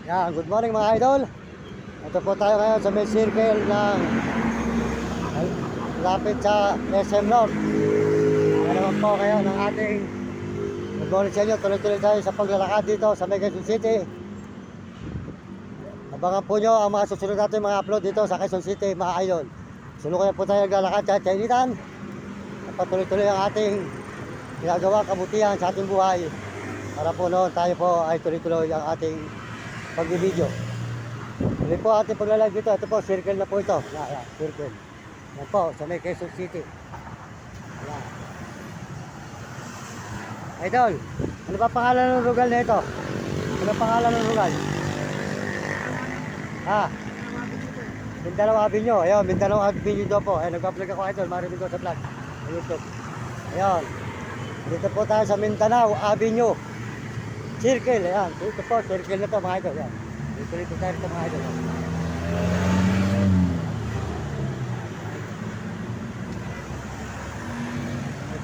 Yan, good morning mga idol. Ito po tayo ngayon sa may circle ng lapit sa SM North. Ano naman po kayo ng ating good morning sa inyo. Tuloy-tuloy tayo sa paglalakad dito sa may Quezon City. Abangan po nyo ang mga susunod natin mga upload dito sa Quezon City mga idol. Sulukuyan po tayo naglalakad sa Chainitan. Patuloy-tuloy ang ating ginagawa kabutihan sa ating buhay. Para po noon tayo po ay tuloy-tuloy ang ating pag-video. Hindi po ating paglalag dito. Ito po, circle na po ito. Yan, circle. Yan po, sa may Quezon City. Yan. Idol, ano ba pangalan ng lugar na ito? Ano pangalan ng lugar? Ha? Mindanao Avenue. Ayun, Mindanao Avenue daw po. Ayun, nag-upload ako idol. Marinig ko sa vlog. Sa YouTube. Ayun. Dito po tayo sa Mindanao Avenue. Circle, ayan. Dito po, circle na to mga idol. Ayan. Dito tayo rito mga idol.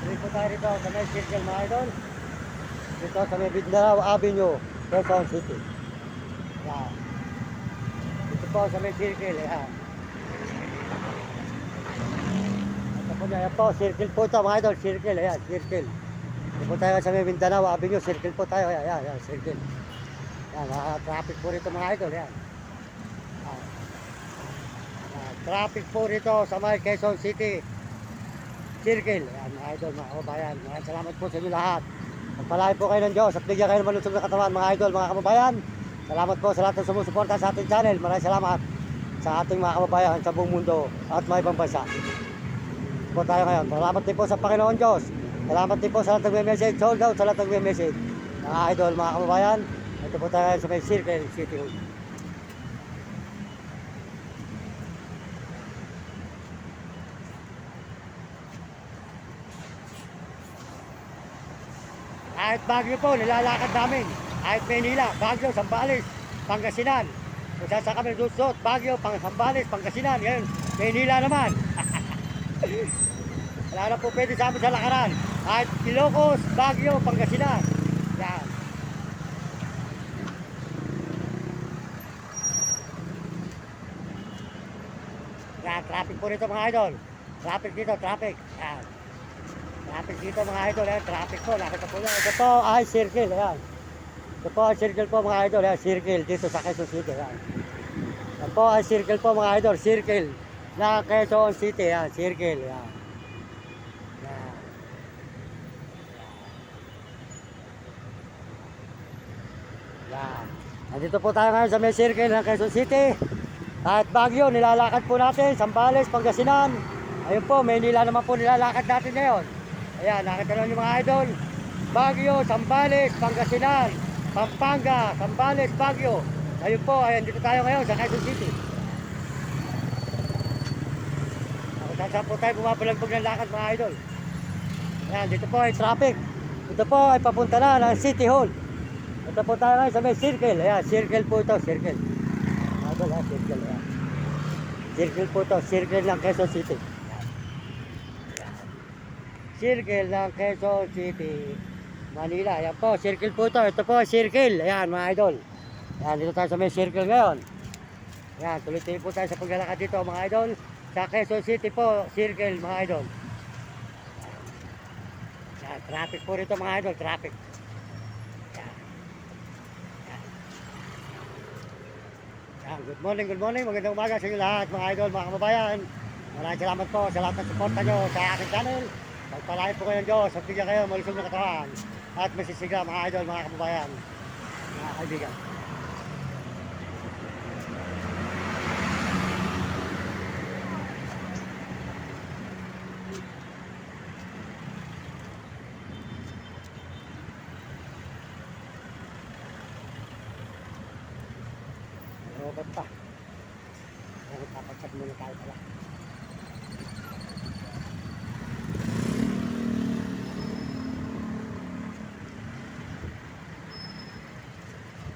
Dito tayo rito sa may circle mga idol. Dito sa may Mindanao Avenue, Quezon City. Ayan. Dito po sa may circle, ayan. Ito po, ayan po, circle po ito mga idol. Circle, ayan, circle. Dito po tayo sa may Mindanao Avenue, circle po tayo, ayan, ayan, circle. Yan, traffic po rito mga idol, yan. Traffic po rito sa may Quezon City Circle. Yan mga idol, mga kababayan. Maraming salamat po sa inyo lahat. Pagpalain po kayo ng Diyos at bigyan kayo ng malusog na katawan mga idol, mga kababayan. Salamat po sa lahat ng sumusuporta sa ating channel. Maraming salamat sa ating mga kababayan sa buong mundo at mga ibang bansa. Po tayo ngayon. Salamat din po sa Panginoon Diyos. Salamat din po sa lahat nagme-message. Sold out sa lahat nagme-message. Mga idol, mga kababayan. Ito po tayo sa may Circle City Hall. Kahit Baguio po, nilalakad namin. Kahit Manila, Baguio, Zambales, Pangasinan. Kung saan sa kami lusot, Baguio, Zambales, Pangasinan. Ngayon, Manila naman. Wala na po pwede sa amin sa lakaran. Kahit Ilocos, Baguio, Pangasinan. Yan. Yan, traffic po rito mga idol. Traffic dito, traffic. Yan. Traffic dito mga idol, yan. Traffic po, nakita po yan. Ito po ay circle, yan. Ito po ay circle po mga idol, yan. Circle dito sa Quezon City, yan. Ito po ay circle po mga idol, circle na Quezon City, yan. Circle, yan. Yan. Yan. Nandito po tayo ngayon sa may circle ng Quezon City. Kahit Baguio, nilalakad po natin, Zambales, Pangasinan. Ayun po, Maynila naman po nilalakad natin ngayon. Ayan, nakita nyo mga idol. Baguio, Zambales, Pangasinan, Pampanga, Zambales, Baguio. Ayun po, ayan, dito tayo ngayon sa Quezon City. Saan po tayo bumabalagbag ng lakad mga idol. Ayan, dito po ay traffic. Ito po ay papunta na ng City Hall. Ito po tayo ngayon sa may circle. Ayan, circle po ito, circle. Circle, yan. Circle po to, circle ng Quezon City. Circle ng Quezon City, Manila. Ayan po, circle po to. Ito po, circle. Ayan mga idol. Ayan, dito tayo sa may circle ngayon. Ayan, tuloy-tuloy po tayo sa paglalakad dito mga idol. Sa Quezon City po, circle mga idol. Ayan, traffic po rito mga idol, traffic. Good morning, magandang umaga sa inyo lahat mga idol, mga kababayan. Maraming salamat po sa lahat ng suporta nyo sa aking channel. Pagpalain po kayo ng Diyos at bigyan kayo malusog na katawan at masisiga mga idol, mga kababayan, mga kaibigan. Robot pa. Kapagsak muna tayo pala.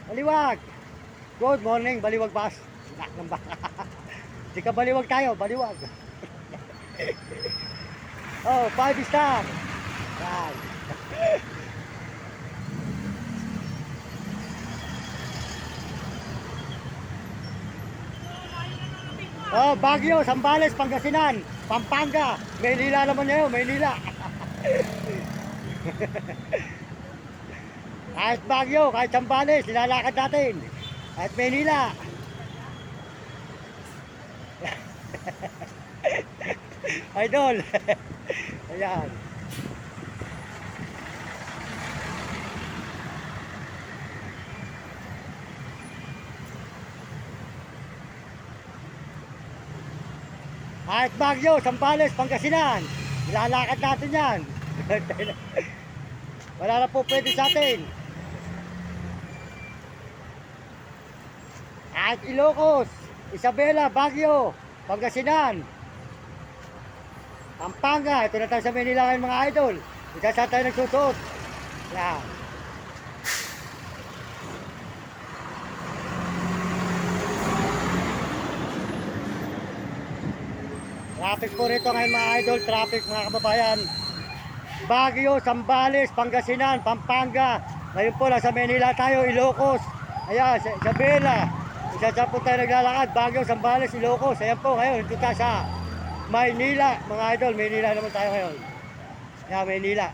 Baliwag! Good morning, Baliwag Bus. Di ka baliwag tayo, baliwag. Oh, 5 star. Yan. Oh, Baguio, Zambales, Pangasinan, Pampanga, Maynila naman ngayon, Maynila. Kahit Baguio, kahit Zambales, nilalakad natin. Kahit Maynila. Idol. Ayan. Kahit Baguio, Zambales, Pangasinan, nilalakad natin yan. Wala na po pwede sa atin. Kahit Ilocos, Isabela, Baguio, Pangasinan, Pampanga, ito na tayo sa Manila ngayon mga idol. Isa sa tayo nagsusuot. Yan. Traffic po rito ngayon mga idol, traffic mga kababayan. Baguio, Zambales, Pangasinan, Pampanga. Ngayon po nasa Manila tayo, Ilocos. Ayan, Isabela. Isa po tayo naglalakad, Baguio, Zambales, Ilocos. Ayan po ngayon, ito tayo sa Maynila, mga idol. Maynila naman tayo ngayon. Ayan, Maynila.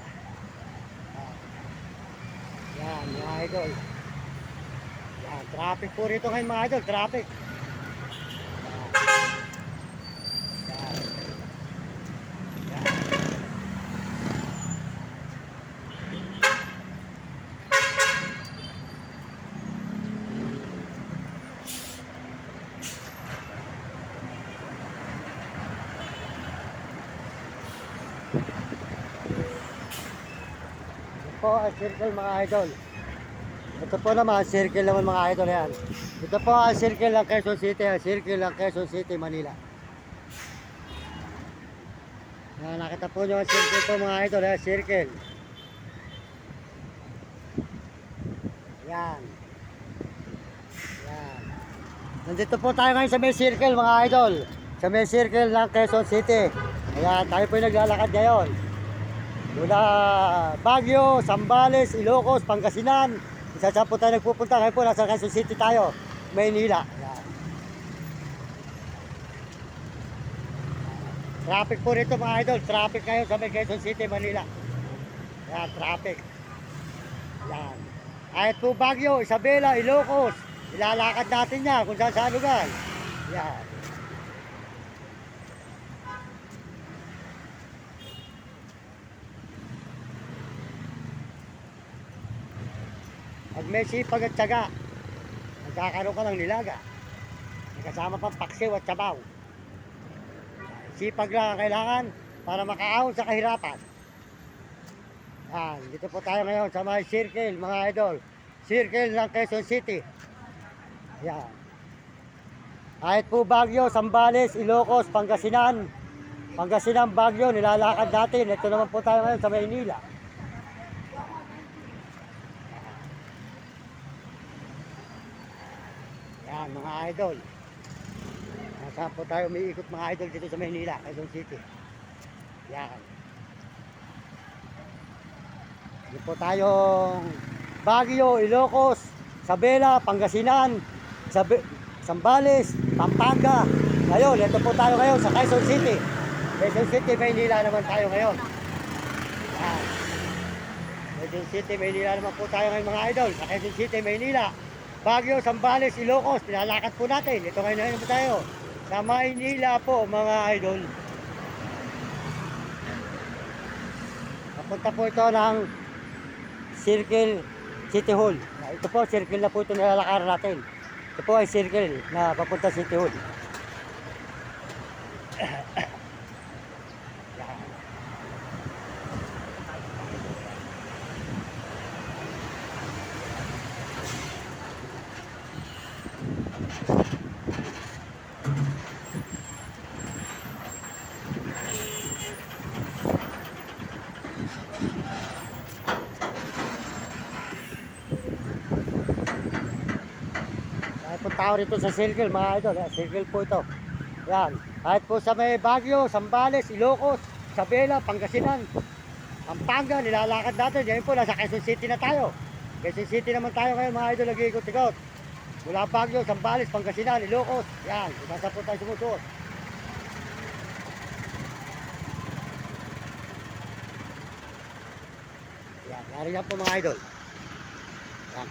Ayan, mga idol. Ayan, traffic po rito ngayon mga idol, traffic. Po ang circle mga idol. Ito po naman circle naman mga idol yan. Ito po ang circle ng Quezon City, ang circle ng Quezon City, Manila. Yan, nakita po nyo ang circle po mga idol, yan, circle. Yan. Yan. Nandito po tayo ngayon sa may circle mga idol. Sa may circle ng Quezon City. Ayan, tayo po yung naglalakad ngayon. Mula Baguio, Zambales, Ilocos, Pangasinan. Isa po tayo nagpupunta. Ngayon po nasa Quezon City tayo, Maynila. Yan. Traffic po rito mga idol. Traffic ngayon sa may Quezon City, Manila. Yan, traffic. Yan. Kahit po Baguio, Isabela, Ilocos. Ilalakad natin yan kung saan lugar. Yan. Pag may sipag at tiyaga, magkakaroon ka ng nilaga. May kasama pang paksiw at sabaw. Sipag lang ang kailangan para makaahon sa kahirapan. Yan, dito po tayo ngayon sa may circle mga idol. Circle ng Quezon City. Yan. Kahit po Baguio, Zambales, Ilocos, Pangasinan, Baguio, nilalakad natin. Ito naman po tayo ngayon sa Maynila. Yan mga idol. Nasaan po tayo umiikot mga idol dito sa Maynila, Quezon City. Yan. Dito po tayong Baguio, Ilocos, Isabela, Pangasinan, Zambales, Pampanga. Ngayon, ito po tayo ngayon sa Quezon City. Quezon City, Maynila naman tayo ngayon. Yan. Quezon City, Maynila naman po tayo ngayon mga idol. Sa Quezon City, Maynila. Baguio, Zambales, Ilocos, pinalakad po natin. Ito ngayon po tayo sa Maynila po mga idol. Papunta po ito ng Circle City Hall. Ito po, circle na po ito nilalakaran natin. Ito po ay circle na papunta City Hall. Kahit po tao rito sa circle mga idol, circle po ito. Yan. Kahit po sa may Baguio, Zambales, Ilocos, Isabela, Pangasinan, Pampanga, nilalakad natin. Yan po, nasa Quezon City na tayo. Quezon City naman tayo ngayon mga idol, nag-iikot-ikot. Mula Baguio, Zambales, Pangasinan, Ilocos. Yan, isa po tayo sumusuot. Yan, yari yan po mga idol. Yan.